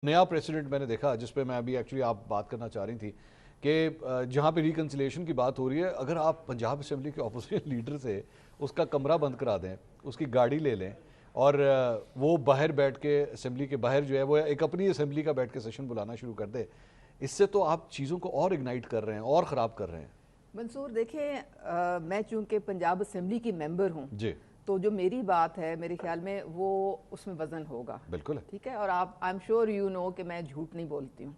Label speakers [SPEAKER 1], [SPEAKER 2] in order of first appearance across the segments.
[SPEAKER 1] نیا پریسیڈنٹ میں نے دیکھا جس پہ میں ابھی ایکچولی آپ بات کرنا چاہ رہی تھی کہ جہاں پہ ریکنسیلیشن کی بات ہو رہی ہے، اگر آپ پنجاب اسمبلی کے اپوزیشن لیڈر سے اس کا کمرہ بند کرا دیں، اس کی گاڑی لے لیں اور وہ باہر بیٹھ کے اسمبلی کے باہر جو ہے وہ ایک اپنی اسمبلی کا بیٹھ کے سیشن بلانا شروع کر دے، اس سے تو آپ چیزوں کو اور اگنائٹ کر رہے ہیں اور خراب کر رہے ہیں۔
[SPEAKER 2] منصور دیکھیں، میں چونکہ پنجاب اسمبلی کی ممبر ہوں
[SPEAKER 1] جی،
[SPEAKER 2] تو جو میری بات ہے میرے خیال میں وہ اس میں وزن ہوگا،
[SPEAKER 1] بالکل
[SPEAKER 2] ٹھیک ہے، اور I am sure you know کہ میں جھوٹ نہیں بولتی ہوں۔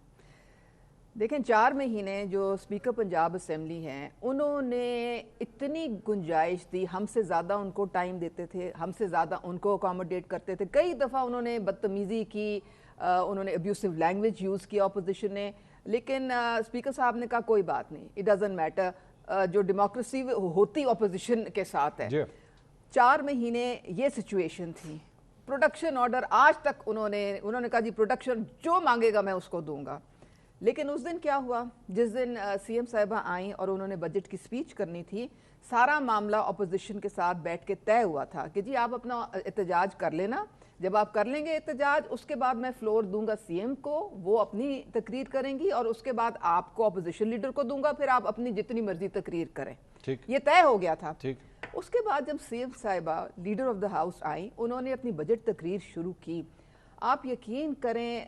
[SPEAKER 2] دیکھیں 4 مہینے جو اسپیکر پنجاب اسمبلی ہیں انہوں نے اتنی گنجائش دی، ہم سے زیادہ ان کو ٹائم دیتے تھے، ہم سے زیادہ ان کو اکاموڈیٹ کرتے تھے، کئی دفعہ انہوں نے بدتمیزی کی، انہوں نے ابیوسو لینگویج یوز کیا اپوزیشن نے، لیکن اسپیکر صاحب نے کہا کوئی بات نہیں، اٹ ڈزنٹ میٹر، جو ڈیموکریسی ہوتی اپوزیشن کے ساتھ ہے۔ 4 مہینے یہ سچویشن تھی، پروڈکشن آرڈر آج تک انہوں نے کہا جی پروڈکشن جو مانگے گا میں اس کو دوں گا، لیکن اس دن کیا ہوا، جس دن سی ایم صاحبہ آئیں اور انہوں نے بجٹ کی سپیچ کرنی تھی، سارا معاملہ اپوزیشن کے ساتھ بیٹھ کے طے ہوا تھا کہ جی آپ اپنا احتجاج کر لینا، جب آپ کر لیں گے احتجاج اس کے بعد میں فلور دوں گا سی ایم کو، وہ اپنی تقریر کریں گی اور اس کے بعد آپ کو اپوزیشن لیڈر کو دوں گا، پھر آپ اپنی جتنی مرضی تقریر کریں، یہ طے ہو گیا تھا۔ اس کے بعد جب سی ایم صاحبہ لیڈر آف دا ہاؤس آئیں، انہوں نے اپنی بجٹ تقریر شروع کی، آپ یقین کریں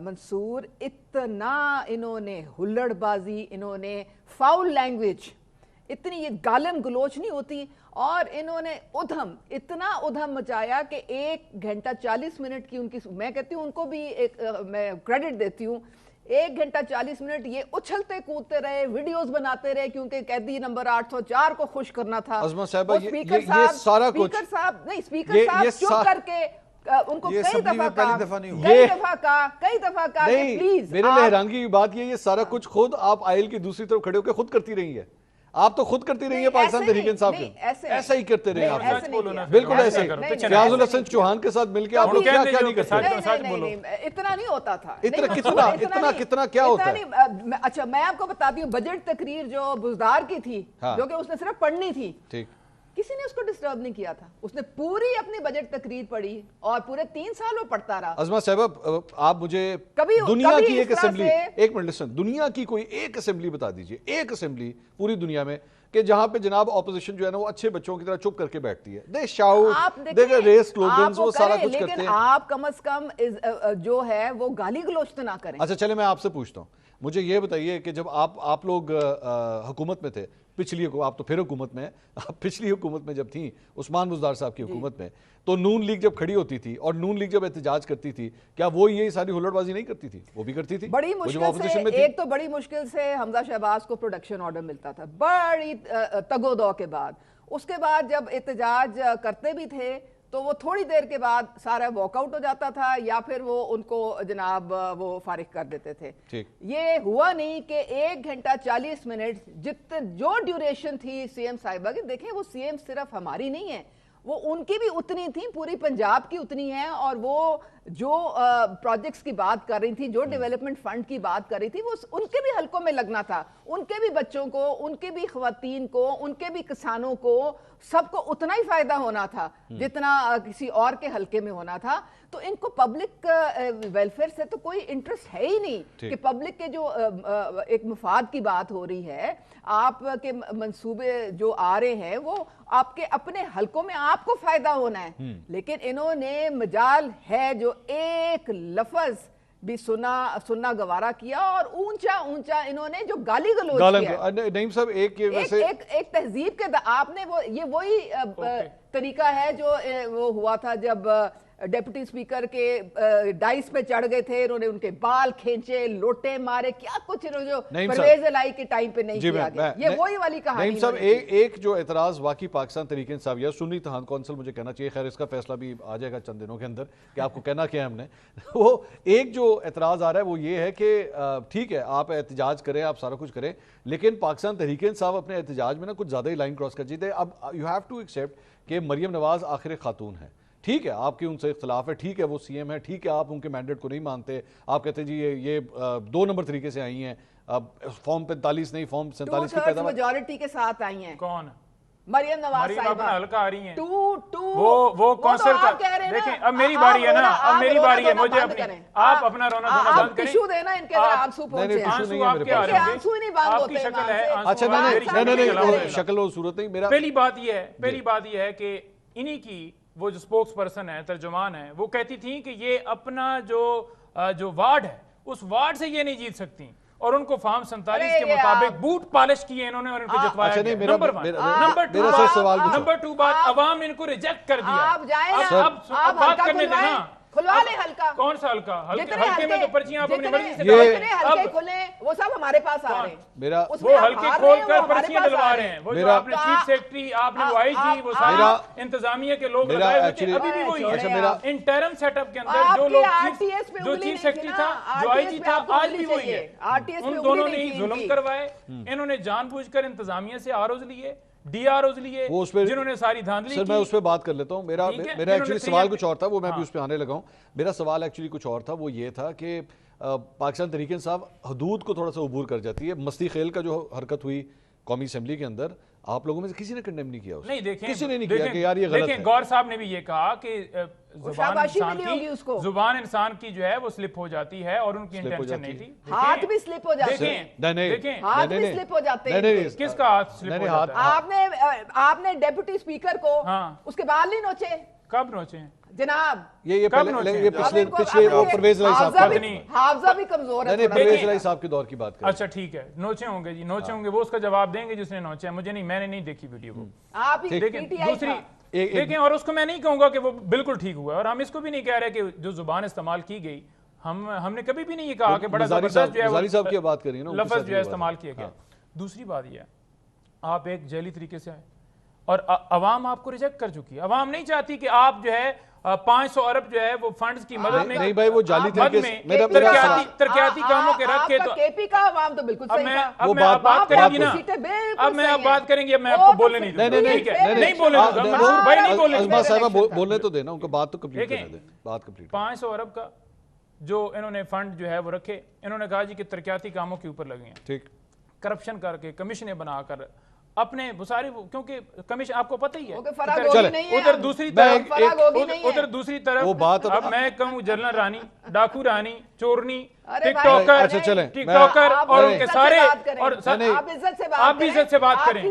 [SPEAKER 2] منصور، اتنا انہوں نے ہلڑ بازی، انہوں نے فاؤل لینگویج، اتنی یہ گالن گلوچ نہیں ہوتی، اور انہوں نے اتنا ادھم مچایا کہ 1 گھنٹہ 40 منٹ کی ان کی، میں کہتی ہوں ان کو بھی میں کریڈٹ دیتی ہوں، 1 گھنٹہ 40 منٹ یہ اچھلتے کودتے رہے، ویڈیوز بناتے رہے، کیونکہ قیدی نمبر 804 کو خوش کرنا تھا۔
[SPEAKER 1] عظمت صاحبہ یہ سارا کچھ
[SPEAKER 2] اسپیکر صاحب چپ کر کے ان کو کئی دفعہ کہا کہ پلیز،
[SPEAKER 1] میرے لیے حیرانگی کی بات یہ سارا کچھ خود آپ آئل کی دوسری طرف کھڑے ہو کے خود کرتی رہی ہے، آپ تو خود کرتی رہی ہے پاکستان تحریک انصاف کے، ایسا ہی کرتے رہے آپ، بالکل ایسے فیاض الحسن چوہان کے ساتھ مل کے آپ لوگ کیا نہیں کرتے؟
[SPEAKER 2] اتنا نہیں ہوتا تھا،
[SPEAKER 1] کتنا کیا ہوتا ہے؟
[SPEAKER 2] اچھا میں آپ کو بتاتی ہوں، بجٹ تقریر جو بزدار کی تھی، جو کہ اس نے صرف پڑھنی تھی، کسی نے اس کو ڈسٹرب نہیں کیا تھا، اس نے پوری اپنی بجٹ تقریر پڑھی اور پورے 3 سال وہ پڑھتا رہا۔
[SPEAKER 1] عظمت صاحبہ آپ مجھے دنیا کی ایک اسمبلی، ایک منٹ لسن، دنیا کی کوئی ایک اسمبلی بتا دیجئے، ایک اسمبلی پوری دنیا میں کہ جہاں پہ جناب اپوزیشن جو ہے نا وہ اچھے بچوں کی طرح چپ کر کے بیٹھتی ہے، دے شاؤٹ، دے ریس سلوگنز، وہ سارا کچھ کرتے ہیں،
[SPEAKER 2] لیکن آپ کم از کم جو ہے وہ گالی گلوچ تو نہ کریں۔
[SPEAKER 1] اچھا چلے میں آپ سے پوچھتا ہوں، مجھے یہ بتائیے کہ جب آپ لوگ حکومت میں تھے، پچھلی آپ تو پھر حکومت میں، آپ پچھلی حکومت میں جب تھیں عثمان بزدار صاحب کی حکومت میں، تو نون لیگ جب کھڑی ہوتی تھی اور نون لیگ جب احتجاج کرتی تھی، کیا وہ یہ ساری ہلڑ بازی نہیں کرتی تھی؟ وہ بھی کرتی تھی
[SPEAKER 2] بڑی مشکل سے، ایک تو بڑی مشکل سے حمزہ شہباز کو پروڈکشن آرڈر ملتا تھا، بڑی تگ و دو کے بعد، اس کے بعد جب احتجاج کرتے بھی تھے تو وہ تھوڑی دیر کے بعد سارا واک آؤٹ ہو جاتا تھا، یا پھر وہ ان کو جناب وہ فارغ کر دیتے تھے۔ یہ ہوا نہیں کہ 1 گھنٹہ 40 منٹ جو ڈیوریشن تھی سی ایم صاحبہ کی، دیکھیں وہ سی ایم صرف ہماری نہیں ہے، وہ ان کی بھی اتنی تھی، پوری پنجاب کی اتنی ہے، اور وہ جو پروجیکٹس کی بات کر رہی تھی، جو ڈیولپمنٹ فنڈ کی بات کر رہی تھی، وہ ان کے بھی حلقوں میں لگنا تھا، ان کے بھی بچوں کو، ان کے بھی خواتین کو، ان کے بھی کسانوں کو، سب کو اتنا ہی فائدہ ہونا تھا جتنا کسی اور کے حلقے میں ہونا تھا۔ تو ان کو پبلک ویلفیئر سے تو کوئی انٹرسٹ ہے ہی نہیں کہ پبلک کے جو ایک مفاد کی بات ہو رہی ہے، آپ کے منصوبے جو آ رہے ہیں وہ آپ کے اپنے حلقوں میں آپ کو فائدہ ہونا ہے، لیکن انہوں نے مجال ہے جو ایک لفظ بھی سننا گوارا کیا، اور اونچا انہوں نے جو گالی گلوچ کیا،
[SPEAKER 1] نعیم صاحب
[SPEAKER 2] ایک تہذیب کے آپ نے یہ وہی طریقہ ہے جو وہ ہوا تھا جب ڈیپٹی سپیکر کے ڈائس پہ چڑھ گئے تھے، انہوں نے ان کے بال کھینچے، لوٹے مارے، کیا کچھ انہوں جو پرویز الہی کے ٹائم پہ نہیں کیا گیا، یہ وہی والی کہانی۔
[SPEAKER 1] نعیم صاحب ایک جو اعتراض واقعی پاکستان تحریک انصاف یا سنی اتحاد کونسل مجھے کہنا چاہیے، خیر اس کا فیصلہ بھی آ جائے گا چند دنوں کے اندر کہ آپ کو کہنا کیا ہے ہم نے، وہ ایک جو اعتراض آ رہا ہے وہ یہ ہے کہ ٹھیک ہے آپ احتجاج کریں، آپ سارا کچھ کریں، لیکن پاکستان تحریک انصاف اپنے احتجاج میں نا کچھ زیادہ ہی لائن کراس کر جیتے۔ اب یو ہیو ٹو ایکسیپٹ کہ مریم نواز آخر خاتون ہے، ٹھیک ہے آپ کی ان سے اختلاف ہے، ٹھیک ہے وہ سی ایم ہے، ٹھیک ہے آپ ان کے مینڈیٹ کو نہیں مانتے، آپ کہتے ہیں جی یہ 2 نمبر طریقے سے آئی ہیں، فارم 45 نہیں فارم 47 کی پیداوار
[SPEAKER 2] میجورٹی کے ساتھ آئی ہیں۔
[SPEAKER 3] کون
[SPEAKER 2] مریم نواز
[SPEAKER 3] مریم
[SPEAKER 2] صاحبہ
[SPEAKER 3] اپنا حلقہ آ رہی ہیں
[SPEAKER 2] ٹو
[SPEAKER 3] وہ کونسل کا دیکھیں اب میری باری ہے نا اب میری باری ہے مجھے اپنی آپ اپنا رونا دھونا بند کریں
[SPEAKER 2] ٹشو دینا ان کے اندر آنسو پہنچے
[SPEAKER 3] آنسو آپ کے آ رہے ہوں
[SPEAKER 2] آنسو ہی نہیں بند
[SPEAKER 3] آپ
[SPEAKER 2] ہوتے
[SPEAKER 3] کی شکل ہے
[SPEAKER 1] اچھا نہیں شکل و صورت نہیں میرا
[SPEAKER 3] پہلی بات یہ ہے کہ انہی کی وہ جو سپوکس پرسن ہے ترجمان ہے وہ کہتی تھیں کہ یہ اپنا جو وارڈ ہے اس وارڈ سے یہ نہیں جیت سکتی اور ان کو فارم 47 کے مطابق بوٹ پالش کیے انہوں نے اور ان کو جتوایا گیا نمبر 2 بات عوام ان کو ریجیکٹ کر دیا
[SPEAKER 2] آپ جائیں نا
[SPEAKER 3] اب بات کرنے دینا
[SPEAKER 2] کھلوا لیں حلقہ
[SPEAKER 3] کون سا حلقہ حلقے میں تو پرچیاں آپ اپنی مرضی سے
[SPEAKER 2] جتنے حلقے کھلیں وہ سب ہمارے پاس آ رہے ہیں
[SPEAKER 3] وہ حلقے کھول کر پرچیاں ڈلوا رہے ہیں وہ جو آپ نے چیف سیکرٹری آپ نے وہ آئی جی وہ سارے انتظامیہ کے لوگ لگائے ہوئے تھے ابھی بھی وہی ہے انٹرم سیٹ اپ کے اندر جو لوگ جو چیف سیکرٹری تھا جو آئی جی تھا آج بھی وہی ہے ان دونوں نے ہی ظلم کروائے انہوں نے جان بوجھ کر انتظامیہ سے آروز لیے ڈی آر اوز لیے جنہوں نے ساری دھاندلی کی.
[SPEAKER 1] سر میں اس پہ بات کر لیتا ہوں میرا ایکچولی سوال کچھ اور تھا وہ میں بھی اس پہ آنے لگا ہوں میرا سوال ایکچولی کچھ اور تھا وہ یہ تھا کہ پاکستان تحریک انصاف حدود کو تھوڑا سا عبور کر جاتی ہے مستی خیل کا جو حرکت ہوئی قومی اسمبلی کے اندر آپ لوگوں میں سے کسی نے کنڈیم نہیں کیا
[SPEAKER 3] نہیں دیکھیں
[SPEAKER 1] کسی نے نہیں کیا کہ یار یہ غلط ہے
[SPEAKER 3] دیکھیں گور صاحب نے بھی یہ کہا کہ زبان انسان کی جو ہے وہ سلپ ہو جاتی ہے اور ان کی انٹینشن نہیں تھی
[SPEAKER 2] ہاتھ بھی سلپ ہو جاتے ہیں
[SPEAKER 3] دیکھیں
[SPEAKER 2] ہاتھ بھی سلپ ہو جاتے ہیں
[SPEAKER 3] کس کا ہاتھ سلپ ہو جاتا ہے
[SPEAKER 2] آپ نے ڈیپوٹی اسپیکر کو اس کے بال نہیں نوچے
[SPEAKER 3] کب نوچے
[SPEAKER 2] جناب
[SPEAKER 1] یہ پچھلے پرویز الہی صاحب
[SPEAKER 2] حافظہ بھی کمزور ہے
[SPEAKER 1] پرویز الہی صاحب کے دور کی بات کریں
[SPEAKER 3] اچھا ٹھیک ہے نوچے ہوں گے جی نوچے ہوں گے وہ اس کا جواب دیں گے جس نے نوچے مجھے نہیں میں نے نہیں دیکھی ویڈیو کو
[SPEAKER 2] آپ
[SPEAKER 3] دوسری دیکھیں اور اس کو میں نہیں کہوں گا کہ وہ بالکل ٹھیک ہوا ہے اور ہم اس کو بھی نہیں کہہ رہے کہ جو زبان استعمال کی گئی ہم نے کبھی بھی نہیں یہ کہا کہ بڑا زبردست جو ہے لفظ جو ہے استعمال کیا گیا دوسری بات یہ ہے آپ ایک جیلی طریقے سے آئے اور عوام آپ کو ریجیکٹ کر چکی ہے عوام نہیں چاہتی کہ آپ جو ہے 500 ارب جو ہے وہ فنڈز کی مدد میں
[SPEAKER 1] نہیں بھائی وہ جعلی طریقے سے
[SPEAKER 3] ترقیاتی کاموں کے رکھ کے تو
[SPEAKER 2] کے پی کا عوام تو بالکل صحیح تھا
[SPEAKER 3] اب میں آپ بات کریں گی نا اب میں آپ بات کریں گی اب میں آپ کو بولنے نہیں دوں ٹھیک ہے نہیں بولنے دوں گا منصور بھائی نہیں بولنے
[SPEAKER 1] ازما صاحبہ بولنے تو دینا ان کو بات تو کمپلیٹ کرنے دیں بات کمپلیٹ
[SPEAKER 3] 500 ارب کا جو انہوں نے فنڈ جو ہے وہ رکھے انہوں نے کہا جی کہ ترقیاتی کاموں کے اوپر لگے ہیں
[SPEAKER 1] ٹھیک
[SPEAKER 3] کرپشن کر کے کمیشنیں بنا کر اپنے ساری کیونکہ کمیشن آپ کو پتہ ہی ہے ادھر دوسری طرف اب میں کہوں جنرل رانی ڈاکو رانی چورنی ٹک ٹاکر اور ان کے سارے اور آپ بھی عزت سے بات کریں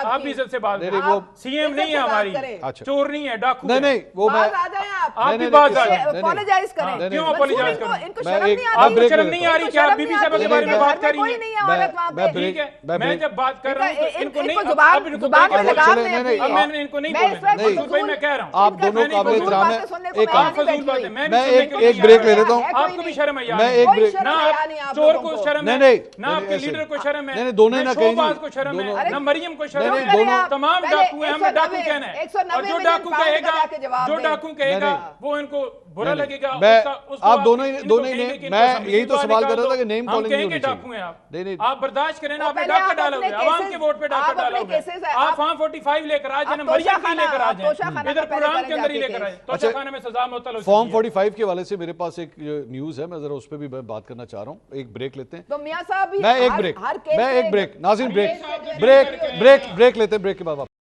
[SPEAKER 3] آپ بھی عزت سے بات کریں سی ایم نہیں ہے ہماری چور نہیں ہے ڈاکو
[SPEAKER 1] نہیں وہ
[SPEAKER 3] آپ بھی بات
[SPEAKER 2] اپولوجائز کریں
[SPEAKER 3] کیوں اپولوجائز کریں
[SPEAKER 2] ان کو شرم نہیں
[SPEAKER 3] آپ کو شرم نہیں آ رہی کیا بی بی صاحبہ کے بارے میں بات کر رہی ہیں ٹھیک ہے میں جب بات کر رہا ہوں تو ان کو نہیں اب ان کو نہیں بولنے منصور بھائی میں کہہ رہا ہوں
[SPEAKER 1] آپ دونوں قابل احترام ہیں
[SPEAKER 3] آپ فضول بات ہے
[SPEAKER 1] میں ایک بریک لے لیتا ہوں
[SPEAKER 3] آپ کو بھی شرم ہے
[SPEAKER 1] میں ایک بریک
[SPEAKER 3] نہ چور کو شرم ہے نہ آپ کے لیڈر کو شرم ہے نہ شوباز کو شرم ہے نہ مریم کو شرم ہے تمام ڈاکو ہیں ہمیں ڈاکو کہنا ہے اور جو ڈاکو کہے گا وہ ان کو برا لگے گا
[SPEAKER 1] آپ دونوں ہی میں یہی تو سوال کر رہا تھا کہ نیم کالنگ نہیں ہونی
[SPEAKER 3] ڈاکو ہیں آپ برداشت کریں نا آپ نے ڈاکہ ڈالا ہوئے عوام کے ووٹ پہ ڈاکہ ڈالا ہوئے آپ فارم 45 لے کر آ جائیں مریم کی لے کر آ جائیں ادھر پروگرام کے اندر ہی لے کر آئیں توشہ خانے میں سزا معطل ہو چکی ہے
[SPEAKER 1] فارم 45 کے حوالے سے میرے پاس ایک نیوز ہے میں ذرا اس پہ بھی بات کرنا چاہ رہا ہوں ایک بریک لیتے ہیں
[SPEAKER 2] تو میاں صاحب
[SPEAKER 1] میں ایک بریک ناظرین بریک لیتے ہیں بریک کے بعد